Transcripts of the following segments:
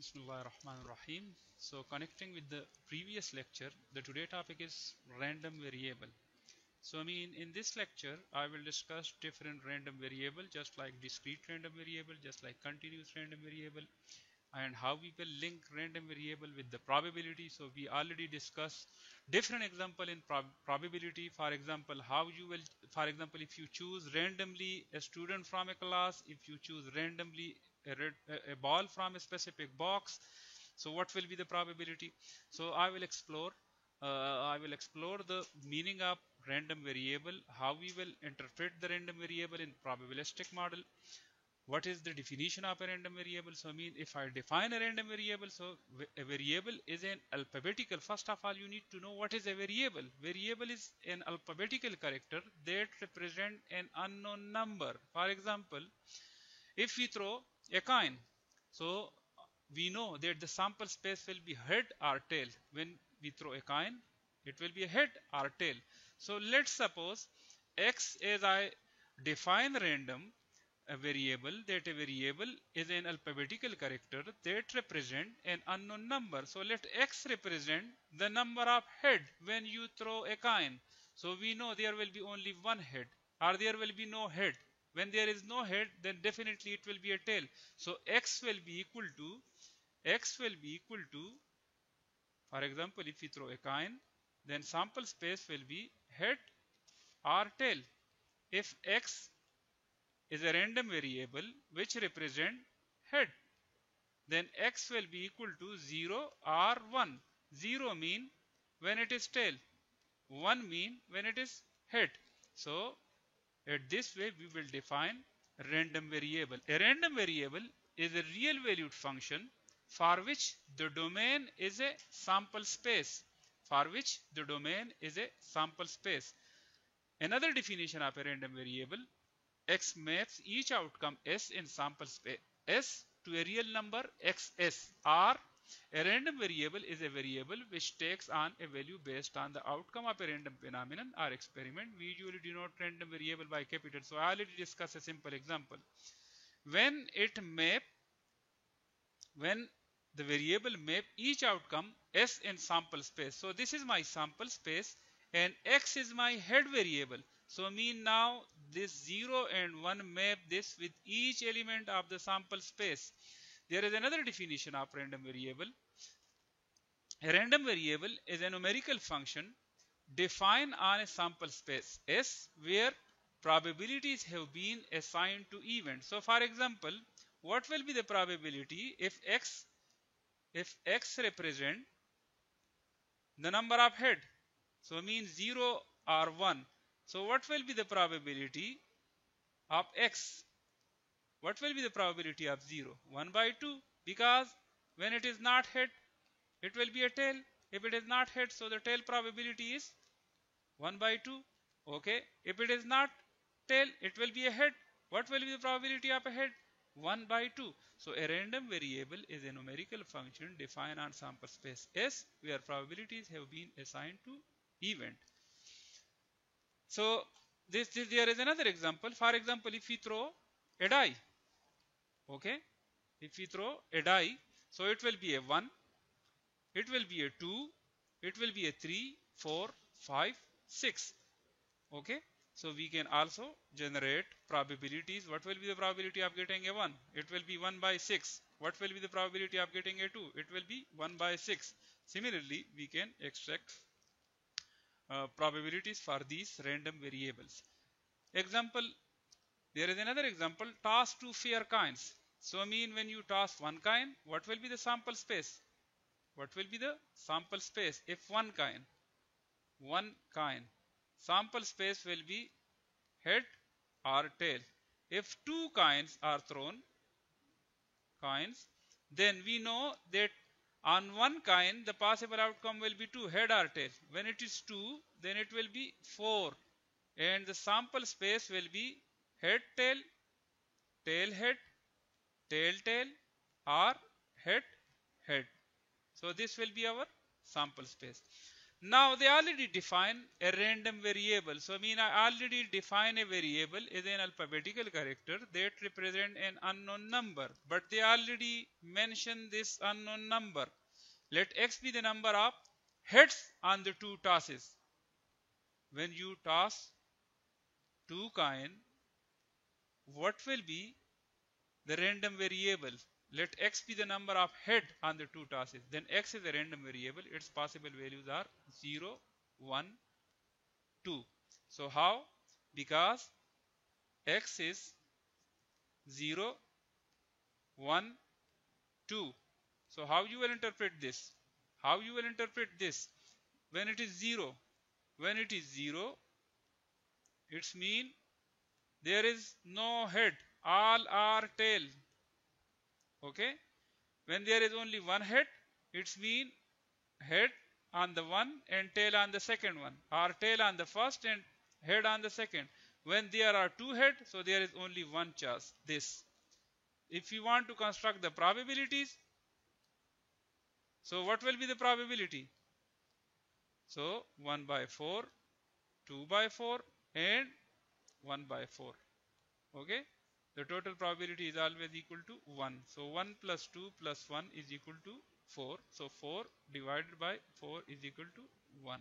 Bismillah ar-Rahman ar-Rahim. So connecting with the previous lecture, the today topic is random variable. So in this lecture, I will discuss different random variable, just like discrete random variable, just like continuous random variable, and how we will link random variable with the probability. So we already discussed different example in probability. For example, how you will, for example, if you choose randomly a student from a class, if you choose randomly a ball from a specific box, so what will be the probability? So I will explore the meaning of random variable, how we will interpret the random variable in probabilistic model, what is the definition of a random variable. So if I define a random variable, so a variable is an alphabetical. First of all, you need to know what is a variable. Variable is an alphabetical character that represent an unknown number. For example, if we throw a coin, so we know that the sample space will be head or tail. When we throw a coin, it will be a head or tail. So let's suppose x, as I define random a variable, that a variable is an alphabetical character that represent an unknown number. So let x represent the number of head when you throw a coin. So we know there will be only one head, or there will be no head. When there is no head, then definitely it will be a tail. So x will be equal to, for example, if we throw a coin, then sample space will be head or tail. If x is a random variable which represent head, then x will be equal to 0 or 1. 0 mean when it is tail, 1 mean when it is head. So at this way we will define random variable. A random variable is a real valued function for which the domain is a sample space. For which the domain is a sample space. Another definition of a random variable: x maps each outcome s in sample space s to a real number xs, or a random variable is a variable which takes on a value based on the outcome of a random phenomenon or experiment. We usually denote random variable by capital. So I already discussed a simple example. When it map, when the variable map each outcome s in sample space. So this is my sample space and x is my head variable. So now this 0 and 1 map this with each element of the sample space. There is another definition of random variable. A random variable is a numerical function defined on a sample space S where probabilities have been assigned to events. So for example, what will be the probability if x represent the number of head? So means 0 or 1. So what will be the probability of x? What will be the probability of 0? 1 by 2, because when it is not head, it will be a tail. If it is not head, so the tail probability is 1 by 2. Okay. If it is not tail, it will be a head. What will be the probability of a head? 1 by 2. So a random variable is a numerical function defined on sample space S where probabilities have been assigned to event. So there is another example. For example, if we throw a die, okay, if we throw a die, so it will be a 1, it will be a 2, it will be a 3, 4, 5, 6. Okay. So we can also generate probabilities. What will be the probability of getting a 1? It will be 1 by 6. What will be the probability of getting a 2? It will be 1 by 6. Similarly, we can extract probabilities for these random variables. Example, there is another example: toss two fair coins. So when you toss one coin, what will be the sample space? What will be the sample space? If one coin, sample space will be head or tail. If two coins are thrown, then we know that on one coin the possible outcome will be 2, head or tail. When it is 2, then it will be 4, and the sample space will be head tail, tail head, tail tail, or head head. So this will be our sample space. Now they already define a random variable. So I mean I already define a variable as an alphabetical character that represent an unknown number. But they already mention this unknown number. Let x be the number of heads on the two tosses. When you toss two coin, what will be the random variable? Let x be the number of head on the two tosses. Then x is a random variable. Its possible values are 0, 1, 2. So how? Because x is 0, 1, 2. So how you will interpret this? How you will interpret this? When it is 0, when it is 0, it's mean there is no head, all are tail. Okay? When there is only one head, it's mean head on the one and tail on the second one, or tail on the first and head on the second. When there are two heads, so there is only one chance, this. If you want to construct the probabilities, so what will be the probability? So 1 by 4, 2 by 4 and 1 by 4. Okay? The total probability is always equal to 1. So 1 plus 2 plus 1 is equal to 4. So 4 divided by 4 is equal to 1.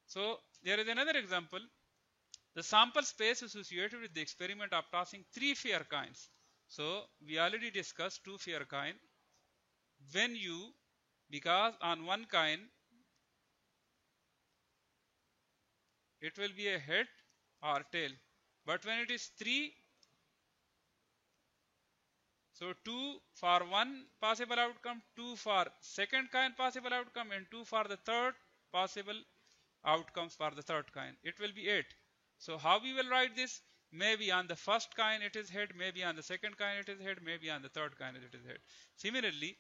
So there is another example. The sample space associated with the experiment of tossing 3 fair coins. So we already discussed 2 fair coin. When you, because on one coin it will be a head or tail, but when it is 3, so 2 for one possible outcome, 2 for second kind possible outcome, and 2 for the third possible outcomes for the third kind. It will be 8. So how we will write this? Maybe on the first kind it is head, maybe on the second kind it is head, maybe on the third kind it is head. Similarly,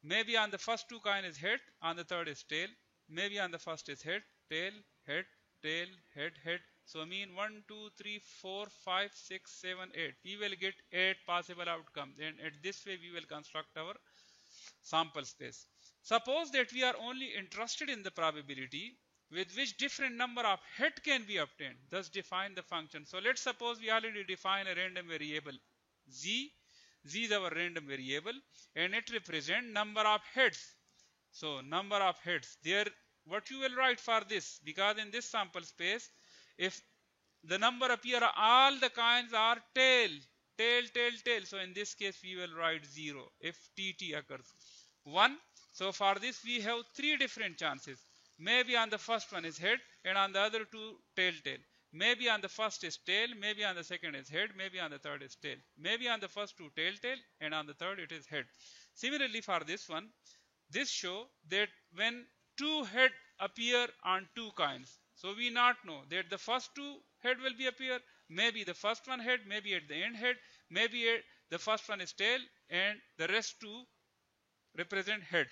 maybe on the first two kind is head, on the third is tail, maybe on the first is head, tail, head, tail, head, head. So I mean 1, 2, 3, 4, 5, 6, 7, 8. We will get 8 possible outcomes, and at this way we will construct our sample space. Suppose that we are only interested in the probability with which different number of head can be obtained. Thus define the function. So let's suppose we already define a random variable z. Z is our random variable and it represents number of heads. So number of heads. There, what you will write for this? Because in this sample space, if the number appear all the coins are tail, tail, tail, tail. So in this case we will write 0 if TT occurs. 1. So for this we have 3 different chances. Maybe on the first one is head and on the other two tail, tail. Maybe on the first is tail, maybe on the second is head, maybe on the third is tail. Maybe on the first two tail, tail, and on the third it is head. Similarly for this one, this show that when two head appear on two coins, so we not know that the first two head will be appear, maybe the first one head, maybe at the end head, maybe the first one is tail and the rest two represent head.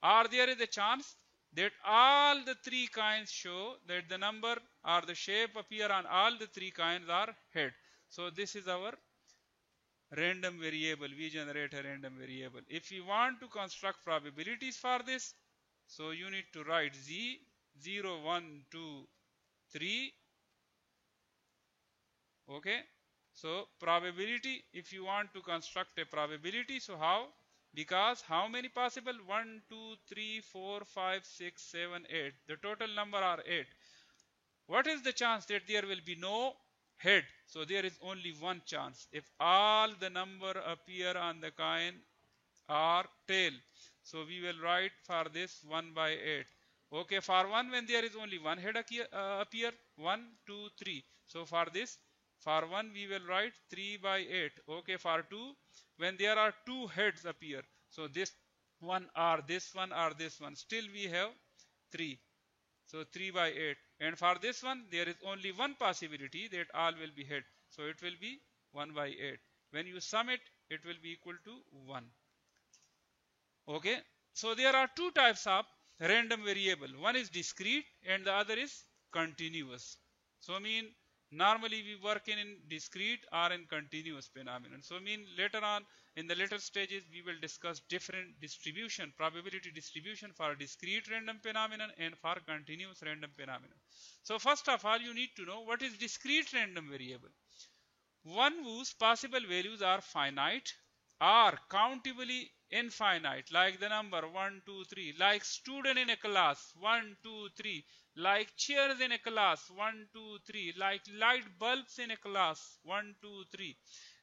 Or there is a chance that all the 3 coins show that the number or the shape appear on all the 3 coins are head. So this is our random variable. We generate a random variable. If you want to construct probabilities for this, so you need to write z 0, 1, 2, 3. Okay. So probability, if you want to construct a probability, so how? Because how many possible? 1, 2, 3, 4, 5, 6, 7, 8. The total number are 8. What is the chance that there will be no head? So there is only one chance. If all the number appear on the coin are tail. So we will write for this 1 by 8. Okay, for 1 when there is only one head appear, 1, 2, 3. So for this, for 1 we will write 3 by 8. Okay, for 2 when there are 2 heads appear. So this one or this one or this one. Still we have 3. So 3 by 8. And for this one there is only one possibility that all will be head. So it will be 1 by 8. When you sum it, it will be equal to 1. Okay. So there are 2 types of random variable. One is discrete and the other is continuous. So I mean Normally we work in discrete or in continuous phenomenon. So mean later on in the later stages we will discuss different distribution, probability distribution for discrete random phenomenon and for continuous random phenomenon. So first of all you need to know what is discrete random variable. One whose possible values are finite or countably infinite, like the number 1, 2, 3, like student in a class 1, 2, 3, like chairs in a class 1, 2, 3, like light bulbs in a class 1, 2, 3.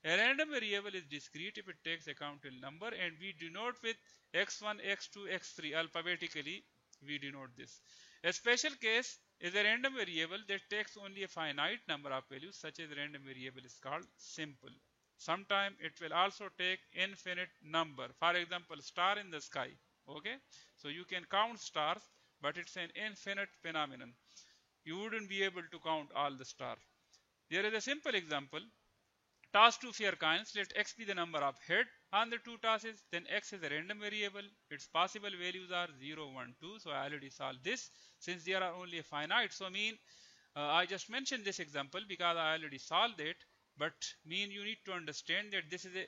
A random variable is discrete if it takes account a number, and we denote with x1, x2, x3 alphabetically. We denote this. A special case is a random variable that takes only a finite number of values, such as random variable is called simple. Sometimes it will also take infinite number. For example, star in the sky. Okay, so you can count stars, but it's an infinite phenomenon. You wouldn't be able to count all the stars. There is a simple example. Toss two fair coins, let x be the number of head on the two tosses, then x is a random variable. Its possible values are 0, 1, 2. So I already solved this. Since there are only a finite, so mean I just mentioned this example because I already solved it, but mean you need to understand that this is a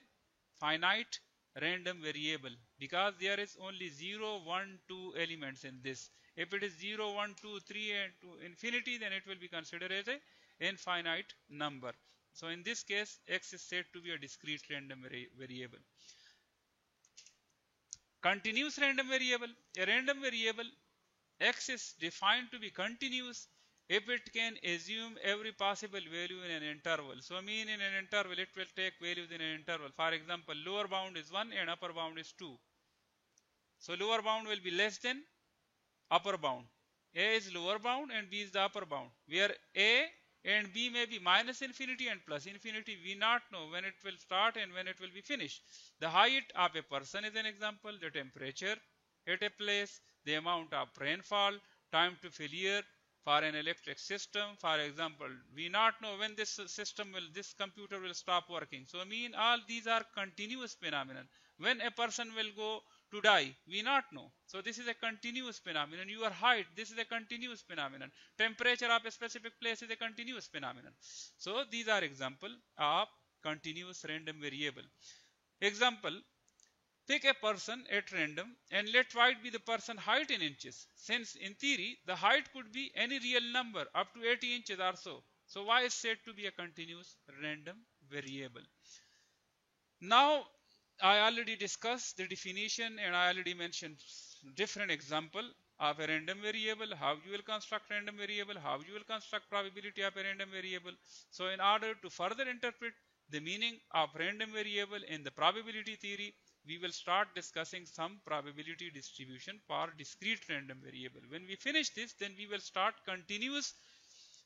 finite random variable because there is only 0, 1, 2 elements in this. If it is 0, 1, 2, 3 and to infinity, then it will be considered as a infinite number. So in this case, x is said to be a discrete random variable. Continuous random variable. A random variable x is defined to be continuous if it can assume every possible value in an interval. So mean in an interval it will take values in an interval. For example, lower bound is 1 and upper bound is 2. So lower bound will be less than upper bound. A is lower bound and B is the upper bound, where A and B may be minus infinity and plus infinity. We not know when it will start and when it will be finished. The height of a person is an example, the temperature at a place, the amount of rainfall, time to failure for an electric system. For example, we not know when this computer will stop working. So mean all these are continuous phenomena. When a person will go to die, we not know. So this is a continuous phenomenon. Your height, this is a continuous phenomenon. Temperature of a specific place is a continuous phenomenon. So these are example of continuous random variable. Example, pick a person at random and let white be the person height in inches. Since in theory the height could be any real number up to 80 inches or so. So y is said to be a continuous random variable. Now I already discussed the definition and I already mentioned different example of a random variable, how you will construct random variable, how you will construct probability of a random variable. So in order to further interpret the meaning of random variable in the probability theory, we will start discussing some probability distribution for discrete random variable. When we finish this, then we will start continuous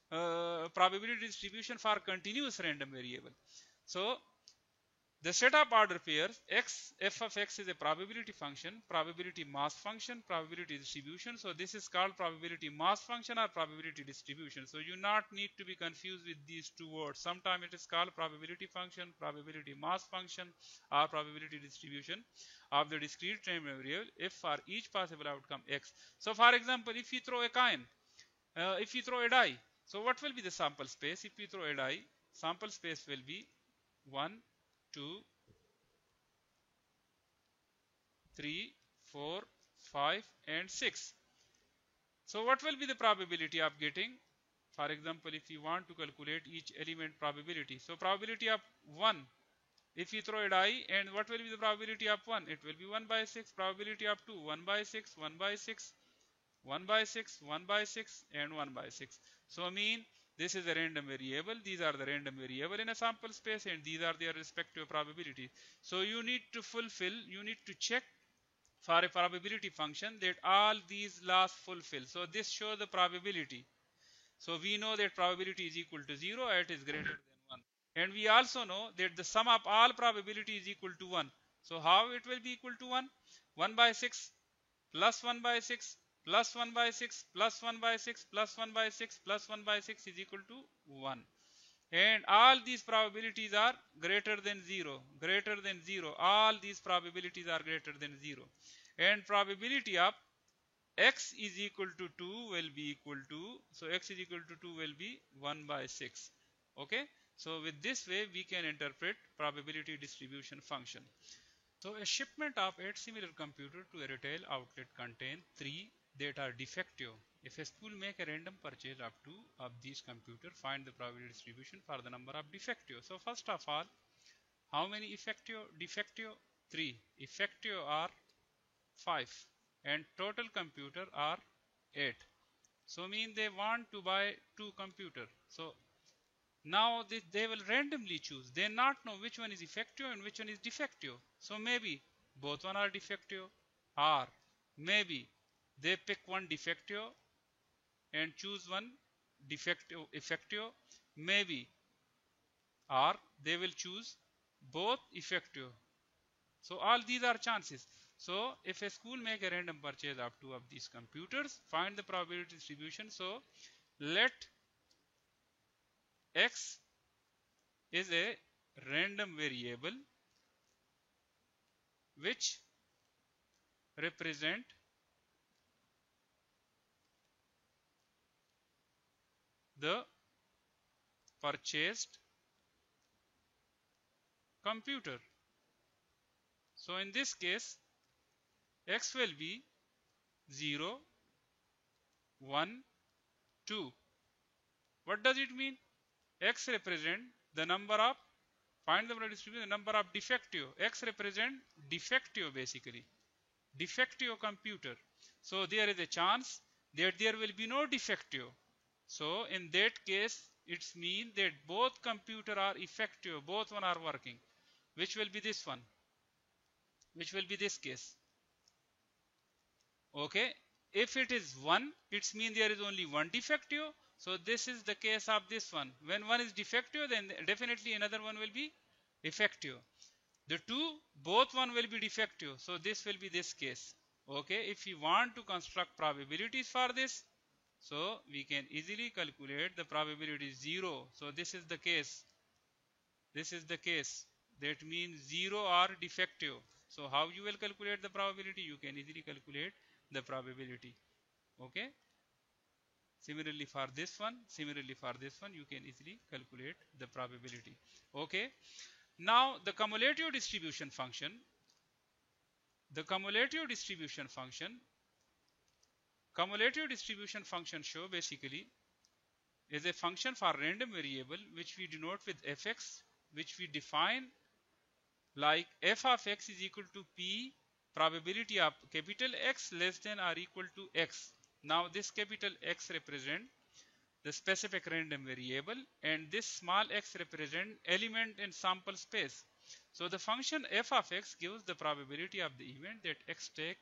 probability distribution for continuous random variable. So the set of order pairs x, f of x is a probability function, probability mass function, probability distribution. So this is called probability mass function or probability distribution. So you not need to be confused with these two words. Sometimes it is called probability function, probability mass function, or probability distribution of the discrete random variable if for each possible outcome x. So for example, if you throw a coin, if you throw a die, so what will be the sample space? If you throw a die, sample space will be 1, 2, 3, 4, 5 and 6. So what will be the probability of getting, for example, if you want to calculate each element probability. So probability of 1, if you throw a die, and what will be the probability of 1? It will be 1 by 6. Probability of 2, 1 by 6, 1 by 6, 1 by 6, 1 by 6 and 1 by 6. So mean this is a random variable. These are the random variable in a sample space and these are their respective probabilities. So you need to check for a probability function that all these laws fulfill. So this shows the probability. So we know that probability is equal to 0 and it is greater than 1. And we also know that the sum of all probability is equal to 1. So how it will be equal to 1? 1 by 6 plus 1 by 6 plus 1 by 6 plus 1 by 6 plus 1 by 6 plus 1 by 6 is equal to 1. And all these probabilities are greater than 0, greater than 0. All these probabilities are greater than 0. And probability of x is equal to 2 will be equal to, so x is equal to 2 will be 1 by 6. Okay, so with this way we can interpret probability distribution function. So a shipment of 8 similar computers to a retail outlet contain 3 that are defective. If a school make a random purchase of 2 of these computers, find the probability distribution for the number of defective. So first of all, how many effective? Defective 3. Effective are 5 and total computer are 8. So mean they want to buy 2 computer. So now they will randomly choose. They not know which one is effective and which one is defective. So maybe both one are defective, or maybe they pick one defective and choose one defective effective, maybe, or they will choose both effective. So all these are chances. So if a school make a random purchase of 2 of these computers, find the probability distribution. So let x is a random variable which represent the purchased computer. So in this case, x will be 0, 1, 2. What does it mean? X represent the number of, find the distribution, the number of defective. X represent defective basically. Defective computer. So there is a chance that there will be no defective. So in that case, it's mean that both computer are effective, both one are working. Which will be this one? Which will be this case? Okay, if it is 1, it's mean there is only one defective. So this is the case of this one. When one is defective, then definitely another one will be effective. The 2, both one will be defective. So this will be this case. Okay, if you want to construct probabilities for this, so we can easily calculate the probability 0. So this is the case. This is the case. That means 0 are defective. So how you will calculate the probability? You can easily calculate the probability. Okay. Similarly for this one, you can easily calculate the probability. Okay. Now the cumulative distribution function. The cumulative distribution function show basically is a function for random variable which we denote with fx, which we define like f of x is equal to p probability of capital X less than or equal to x. Now this capital X represent the specific random variable and this small x represent element in sample space. So the function f of x gives the probability of the event that x take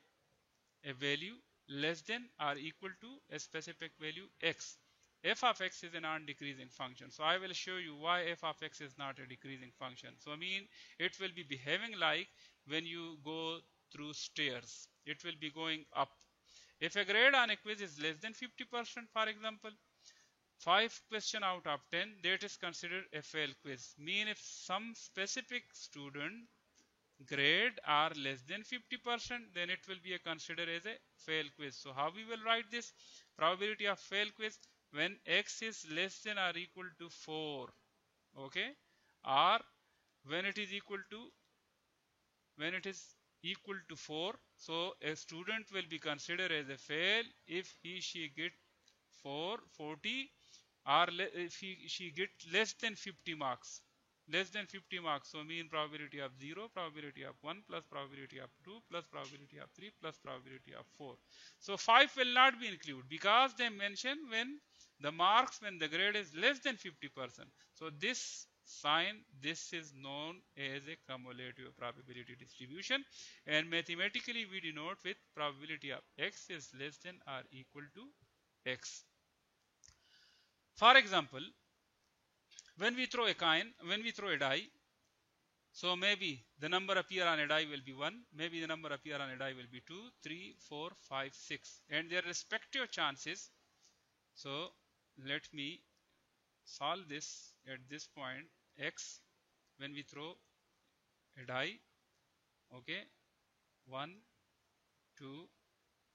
a value less than or equal to a specific value x. F of x is a non-decreasing function. So I will show you why f of x is not a decreasing function. So I mean it will be behaving like when you go through stairs. It will be going up. If a grade on a quiz is less than 50%, for example, 5 question out of 10, that is considered a fail quiz. Mean if some specific student grade are less than 50%, then it will be considered as a fail quiz. So how we will write this? Probability of fail quiz when x is less than or equal to 4. Okay, or when it is equal to 4, so a student will be considered as a fail if she get 40, or if she get less than 50 marks. So mean probability of 0, probability of 1 plus probability of 2 plus probability of 3 plus probability of 4. So 5 will not be included because they mention when the marks, when the grade is less than 50%. So this sign, this is known as a cumulative probability distribution, and mathematically we denote with probability of x is less than or equal to x. For example, when we throw a die, so maybe the number appear on a die will be 1, maybe the number appear on a die will be 2, 3, 4, 5, 6, and their respective chances. So let me solve this at this point. X, when we throw a die, okay, 1, 2,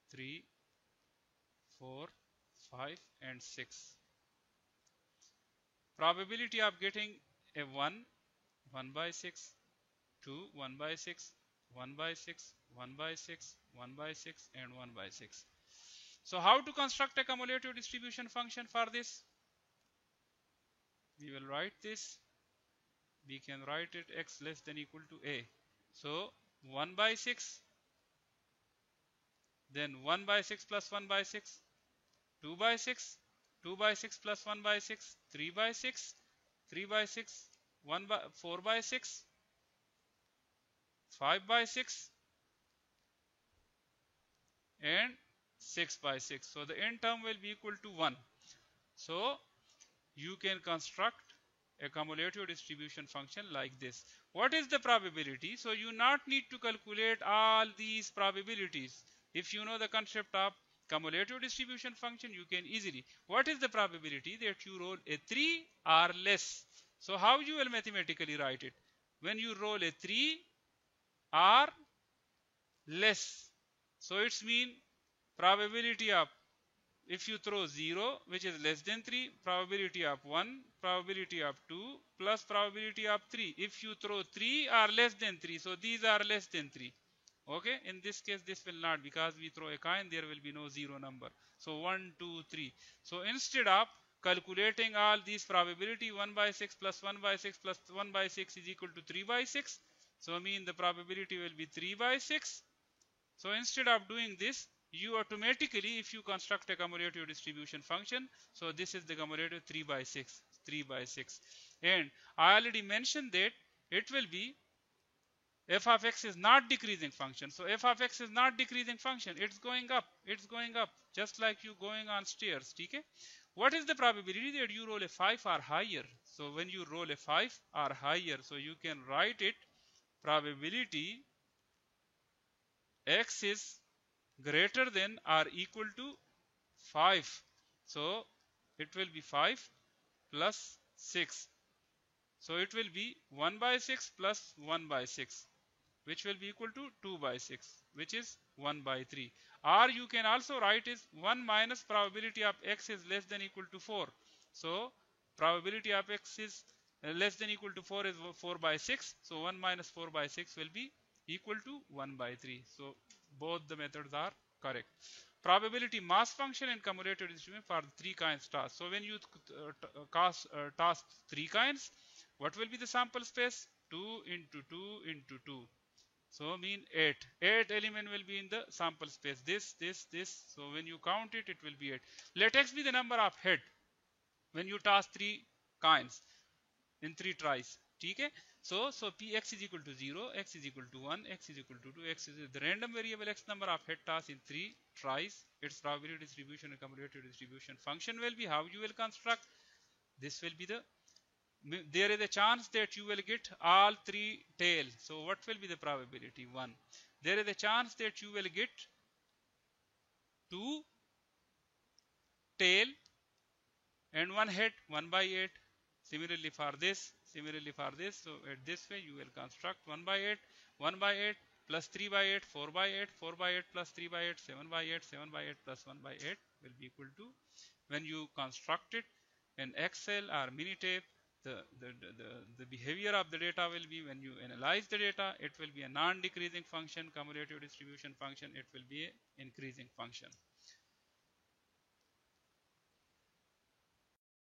3, 4, 5, and 6. probability of getting a 1, 1 by 6, 2, 1 by 6, 1 by 6, 1 by 6, 1 by 6, and 1 by 6. So how to construct a cumulative distribution function for this? We will write this. We can write it x less than equal to a. So 1 by 6, then 1 by 6 plus 1 by 6, 2 by 6, 2 by 6 plus 1 by 6, 3 by 6, 3 by 6, 1 by 4 by 6, 5 by 6, and 6 by 6. So the end term will be equal to 1. So you can construct a cumulative distribution function like this. What is the probability? So you not need to calculate all these probabilities. If you know the concept of cumulative distribution function, you can easily. What is the probability that you roll a 3 or less? So how you will mathematically write it? When you roll a 3 or less. So it's mean probability of, if you throw 0 which is less than 3, probability of 1, probability of 2 plus probability of 3. If you throw 3 are less than 3, so these are less than 3. Okay, in this case this will not, because we throw a coin, there will be no zero number. So 1, 2, 3. So instead of calculating all these probability, 1 by 6 plus 1 by 6 plus 1 by 6 is equal to 3 by 6. So I mean the probability will be 3 by 6. So instead of doing this, you automatically, if you construct a cumulative distribution function, so this is the cumulative 3 by 6, 3 by 6. And I already mentioned that it will be f of x is not decreasing function. So f of x is not decreasing function. It's going up. It's going up. Just like you going on stairs. Okay? What is the probability that you roll a 5 or higher? So when you roll a 5 or higher, so you can write it probability x is greater than or equal to 5. So it will be 5 plus 6. So it will be 1 by 6 plus 1 by 6, which will be equal to 2 by 6, which is 1 by 3. Or you can also write is 1 minus probability of x is less than equal to 4. So probability of x is less than equal to 4 is 4 by 6. So 1 minus 4 by 6 will be equal to 1 by 3. So both the methods are correct. Probability mass function and cumulative distribution for 3 kinds task. So when you task 3 kinds, what will be the sample space? 2 into 2 into 2. So mean 8. 8 element will be in the sample space. This. So when you count it, it will be 8. Let x be the number of head when you task 3 kinds in 3 tries. Okay? So px is equal to 0, x is equal to 1, x is equal to 2, x is the random variable x number of head tasks in 3 tries. Its probability distribution and cumulative distribution function will be how you will construct. This will be the, there is a chance that you will get all 3 tail. So what will be the probability? 1. There is a chance that you will get 2 tail and 1 head, 1 by 8. Similarly for this, so at this way you will construct 1 by 8, 1 by 8 plus 3 by 8, 4 by 8, 4 by 8 plus 3 by 8, 7 by 8, 7 by 8 plus 1 by 8 will be equal to, when you construct it in Excel or Minitab, the behavior of the data will be, when you analyze the data, it will be a non-decreasing function, cumulative distribution function, it will be an increasing function.